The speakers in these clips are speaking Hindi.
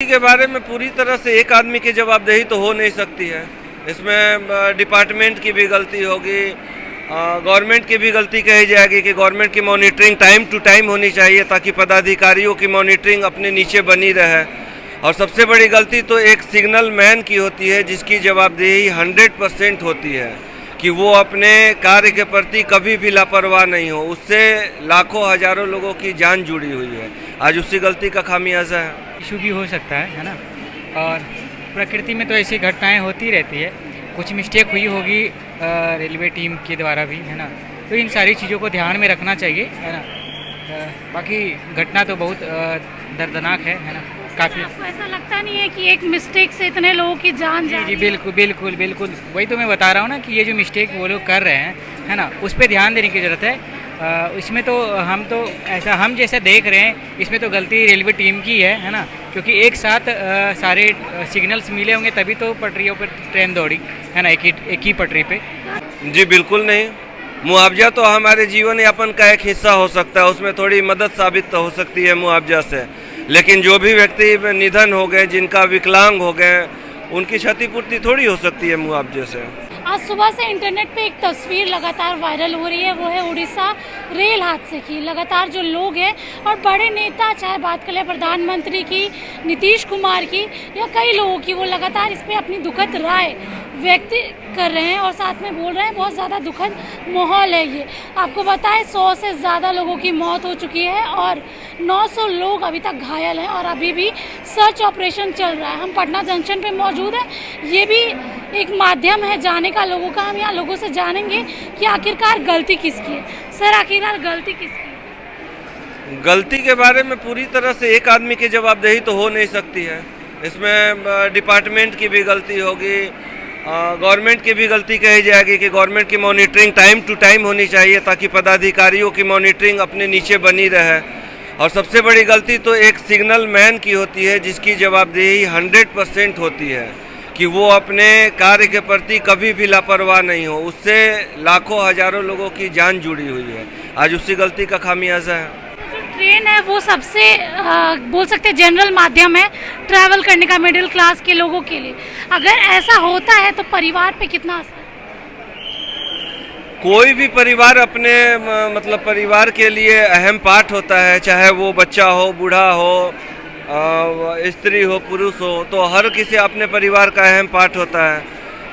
के बारे में पूरी तरह से एक आदमी की जवाबदेही तो हो नहीं सकती है। इसमें डिपार्टमेंट की भी गलती होगी, गवर्नमेंट की भी गलती कही जाएगी कि गवर्नमेंट की मॉनिटरिंग टाइम टू टाइम होनी चाहिए ताकि पदाधिकारियों की मॉनिटरिंग अपने नीचे बनी रहे। और सबसे बड़ी गलती तो एक सिग्नल मैन की होती है जिसकी जवाबदेही 100% होती है कि वो अपने कार्य के प्रति कभी भी लापरवाह नहीं हो। उससे लाखों हजारों लोगों की जान जुड़ी हुई है। आज उसी गलती का खामियाजा है। इशू भी हो सकता है ना। और प्रकृति में तो ऐसी घटनाएं होती रहती है, कुछ मिस्टेक हुई होगी रेलवे टीम के द्वारा भी, है ना। तो इन सारी चीज़ों को ध्यान में रखना चाहिए, है ना। बाकी घटना तो बहुत दर्दनाक है ना। काफ़ी आपको ऐसा लगता नहीं है कि एक मिस्टेक से इतने लोगों की जान जा जी बिल्कुल बिल्कुल बिल्कुल, वही तो मैं बता रहा हूँ ना कि ये जो मिस्टेक वो लोग कर रहे हैं, है ना, उस पर ध्यान देने की ज़रूरत है। इसमें तो हम जैसा देख रहे हैं, इसमें तो गलती रेलवे टीम की है ना, क्योंकि एक साथ सारे सिग्नल्स मिले होंगे तभी तो पटरियों पर ट्रेन दौड़ी, है ना, एक ही पटरी पे। जी बिल्कुल नहीं। मुआवजा तो हमारे जीवन यापन का एक हिस्सा हो सकता है, उसमें थोड़ी मदद साबित तो हो सकती है मुआवजा से, लेकिन जो भी व्यक्ति निधन हो गए, जिनका विकलांग हो गए, उनकी क्षतिपूर्ति थोड़ी हो सकती है मुआवजे से। आज सुबह से इंटरनेट पे एक तस्वीर लगातार वायरल हो रही है, वो है उड़ीसा रेल हादसे की। लगातार जो लोग हैं और बड़े नेता, चाहे बात करें प्रधानमंत्री की, नीतीश कुमार की या कई लोगों की, वो लगातार इस पर अपनी दुखद राय व्यक्त कर रहे हैं और साथ में बोल रहे हैं बहुत ज़्यादा दुखद माहौल है ये। आपको बताएं 100 से ज़्यादा लोगों की मौत हो चुकी है और 900 लोग अभी तक घायल हैं और अभी भी सर्च ऑपरेशन चल रहा है। हम पटना जंक्शन पे मौजूद हैं। ये भी एक माध्यम है जाने का लोगों का। हम यहाँ लोगों से जानेंगे कि आखिरकार गलती किसकी है। सर, आखिरकार गलती किसकी है? गलती के बारे में पूरी तरह से एक आदमी की जवाबदेही तो हो नहीं सकती है। इसमें डिपार्टमेंट की भी गलती होगी, गवर्नमेंट की भी गलती कही जाएगी कि गवर्नमेंट की मॉनिटरिंग टाइम टू टाइम होनी चाहिए ताकि पदाधिकारियों की मॉनिटरिंग अपने नीचे बनी रहे। और सबसे बड़ी गलती तो एक सिग्नल मैन की होती है जिसकी जवाबदेही 100% होती है कि वो अपने कार्य के प्रति कभी भी लापरवाह नहीं हो। उससे लाखों हजारों लोगों की जान जुड़ी हुई है। आज उसी गलती का खामियाजा है। जो ट्रेन है वो सबसे बोल सकते हैं जनरल माध्यम है ट्रैवल करने का मिडिल क्लास के लोगों के लिए। अगर ऐसा होता है तो परिवार पे कितना असर? कोई भी परिवार अपने मतलब परिवार के लिए अहम पार्ट होता है, चाहे वो बच्चा हो, बूढ़ा हो, स्त्री हो, पुरुष हो, तो हर किसी अपने परिवार का अहम पार्ट होता है।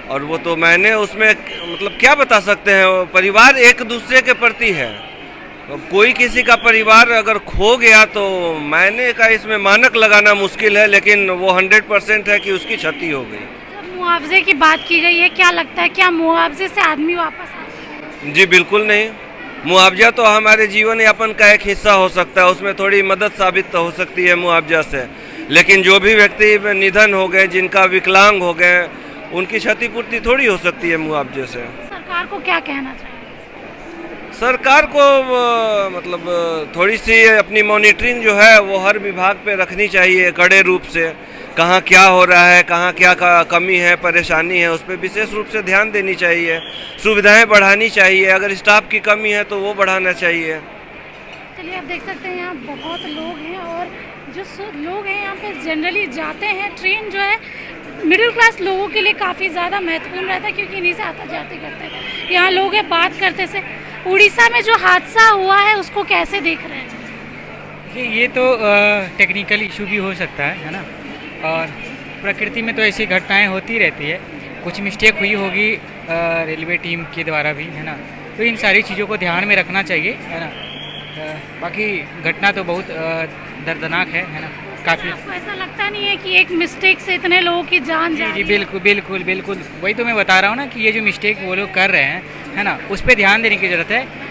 और वो तो मैंने उसमें मतलब क्या बता सकते हैं, परिवार एक दूसरे के प्रति है। कोई किसी का परिवार अगर खो गया तो मैंने का इसमें मानक लगाना मुश्किल है, लेकिन वो 100% है कि उसकी क्षति हो गई। जब मुआवजे की बात की गई है, क्या लगता है क्या मुआवजे से आदमी वापस आ सकता है? जी बिल्कुल नहीं। मुआवजा तो हमारे जीवन यापन का एक हिस्सा हो सकता है, उसमें थोड़ी मदद साबित तो हो सकती है मुआवजा से, लेकिन जो भी व्यक्ति निधन हो गए, जिनका विकलांग हो गए, उनकी क्षतिपूर्ति थोड़ी हो सकती है मुआवजे से। सरकार को क्या कहना चाहिए? सरकार को मतलब थोड़ी सी अपनी मॉनिटरिंग जो है वो हर विभाग पे रखनी चाहिए कड़े रूप से। कहाँ क्या हो रहा है, कहाँ क्या कमी है, परेशानी है, उस पर विशेष रूप से ध्यान देनी चाहिए। सुविधाएं बढ़ानी चाहिए, अगर स्टाफ की कमी है तो वो बढ़ाना चाहिए। चलिए, आप देख सकते हैं यहाँ बहुत लोग हैं और जो लोग हैं यहाँ पे जनरली जाते हैं। ट्रेन जो है मिडिल क्लास लोगों के लिए काफ़ी ज़्यादा महत्वपूर्ण रहता है क्योंकि इन्हीं से आता जाते करते हैं। यहाँ लोग हैं, बात करते से उड़ीसा में जो हादसा हुआ है उसको कैसे देख रहे हैं? ये तो टेक्निकल इशू भी हो सकता है ना। और प्रकृति में तो ऐसी घटनाएं होती रहती है, कुछ मिस्टेक हुई होगी रेलवे टीम के द्वारा भी, है ना। तो इन सारी चीज़ों को ध्यान में रखना चाहिए, है ना। बाकी घटना तो बहुत दर्दनाक है ना। काफ़ी आपको ऐसा लगता नहीं है कि एक मिस्टेक से इतने लोगों की जान जा? जी बिल्कुल बिल्कुल बिल्कुल, वही तो मैं बता रहा हूँ ना कि ये जो मिस्टेक वो लोग कर रहे हैं, है ना, उस पर ध्यान देने की ज़रूरत है।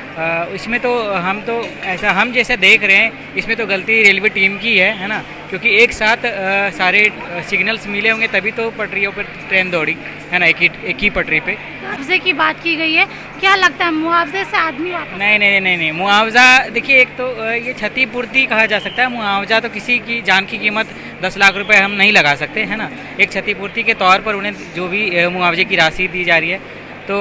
इसमें तो हम जैसा देख रहे हैं, इसमें तो गलती रेलवे टीम की है ना, क्योंकि एक साथ सारे सिग्नल्स मिले होंगे तभी तो पटरियों पर ट्रेन दौड़ी, है ना, एक ही पटरी पे। मुआवजे की बात की गई है, क्या लगता है मुआवजे से आदमी वापस? नहीं, मुआवजा देखिए, एक तो ये क्षतिपूर्ति कहा जा सकता है। मुआवजा तो किसी की जान की कीमत 10 लाख रुपए हम नहीं लगा सकते, है ना। एक क्षतिपूर्ति के तौर पर उन्हें जो भी मुआवजे की राशि दी जा रही है तो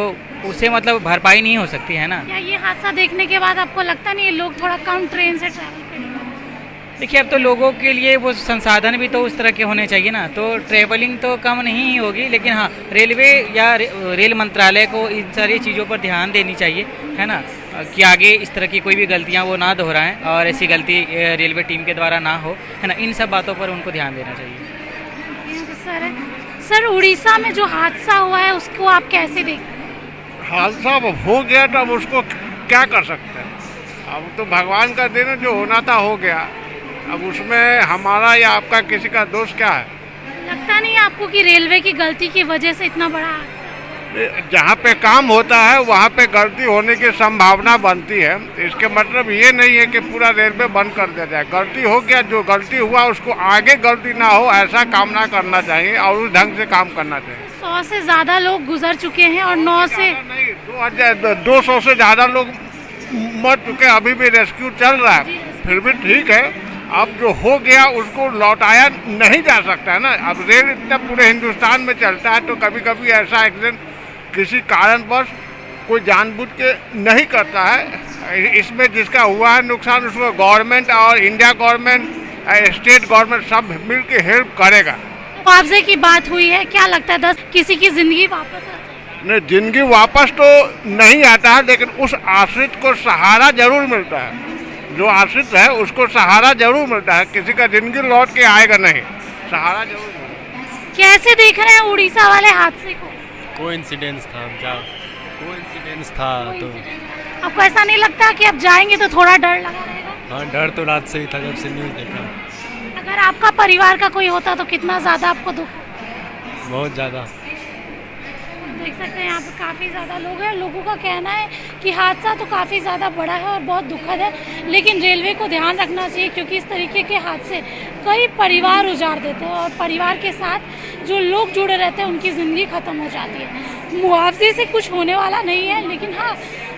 उससे मतलब भरपाई नहीं हो सकती, है ना। क्या ये हादसा देखने के बाद आपको लगता नहीं है लोग थोड़ा कम ट्रेन से ट्रैवल करेंगे? देखिए अब तो लोगों के लिए वो संसाधन भी तो उस तरह के होने चाहिए ना, तो ट्रैवलिंग तो कम नहीं ही होगी, लेकिन हाँ रेलवे या रेल मंत्रालय को इन सारी चीज़ों पर ध्यान देनी चाहिए, है ना, कि आगे इस तरह की कोई भी गलतियाँ वो ना दोहराएं और ऐसी गलती रेलवे टीम के द्वारा ना हो, है ना, इन सब बातों पर उनको ध्यान देना चाहिए। सर उड़ीसा में जो हादसा हुआ है उसको आप कैसे देखते हैं? हादसा अब हो गया तो अब उसको क्या कर सकते हैं, अब तो भगवान का दिन है, जो होना था हो गया, अब उसमें हमारा या आपका किसी का दोष क्या है? लगता नहीं आपको कि रेलवे की गलती की वजह से इतना बड़ा हादसा? जहाँ पे काम होता है वहाँ पे गलती होने की संभावना बनती है, इसके मतलब ये नहीं है कि पूरा रेलवे बंद कर दिया जाए। गलती हो गया, जो गलती हुआ उसको आगे गलती ना हो ऐसा काम ना करना चाहिए और उस ढंग से काम करना चाहिए। 100 से ज़्यादा लोग गुजर चुके हैं और 9 से नहीं 200 से ज़्यादा लोग मर चुके, अभी भी रेस्क्यू चल रहा है, फिर भी ठीक है। अब जो हो गया उसको लौटाया नहीं जा सकता है ना। अब रेल इतना पूरे हिंदुस्तान में चलता है तो कभी कभी ऐसा एक्सीडेंट किसी कारणवश कोई जानबूझ के नहीं करता है। इसमें जिसका हुआ है नुकसान उसको गवर्नमेंट और इंडिया गवर्नमेंट, स्टेट गवर्नमेंट सब मिल के हेल्प करेगा। मुआवजे की बात हुई है, क्या लगता है 10 किसी की जिंदगी वापस आ जाए? नहीं, जिंदगी वापस तो नहीं आता है, लेकिन उस आश्रित को सहारा जरूर मिलता है। जो आश्रित है उसको सहारा जरूर मिलता है, किसी का जिंदगी लौट के आएगा नहीं, सहारा जरूर मिलता है। कैसे देख रहे हैं उड़ीसा वाले हादसे को? कोइंसिडेंस था क्या? कोइंसिडेंस था तो आपको ऐसा नहीं लगता कि अब जाएंगे तो थोड़ा डर लगा रहेगा? हाँ, डर तो रात से ही था जब से न्यूज़ देखा। अगर आपका परिवार का कोई होता तो कितना ज़्यादा आपको दुख? बहुत ज़्यादा। देख सकते हैं यहाँ पे काफ़ी ज़्यादा लोग हैं। लोगों का कहना है कि हादसा तो काफ़ी ज़्यादा बड़ा है और बहुत दुखद है, लेकिन रेलवे को ध्यान रखना चाहिए क्योंकि इस तरीके के हादसे कई परिवार उजाड़ देते हैं और परिवार के साथ जो लोग जुड़े रहते हैं उनकी ज़िंदगी ख़त्म हो जाती है। मुआवजे से कुछ होने वाला नहीं है, लेकिन हाँ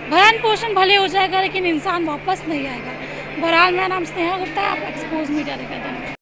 भरण पोषण भले हो जाएगा लेकिन इंसान वापस नहीं आएगा। बहरहाल मेरा नाम स्नेहा गुप्ता है, आप एक्सपोज मीडिया देखते हैं।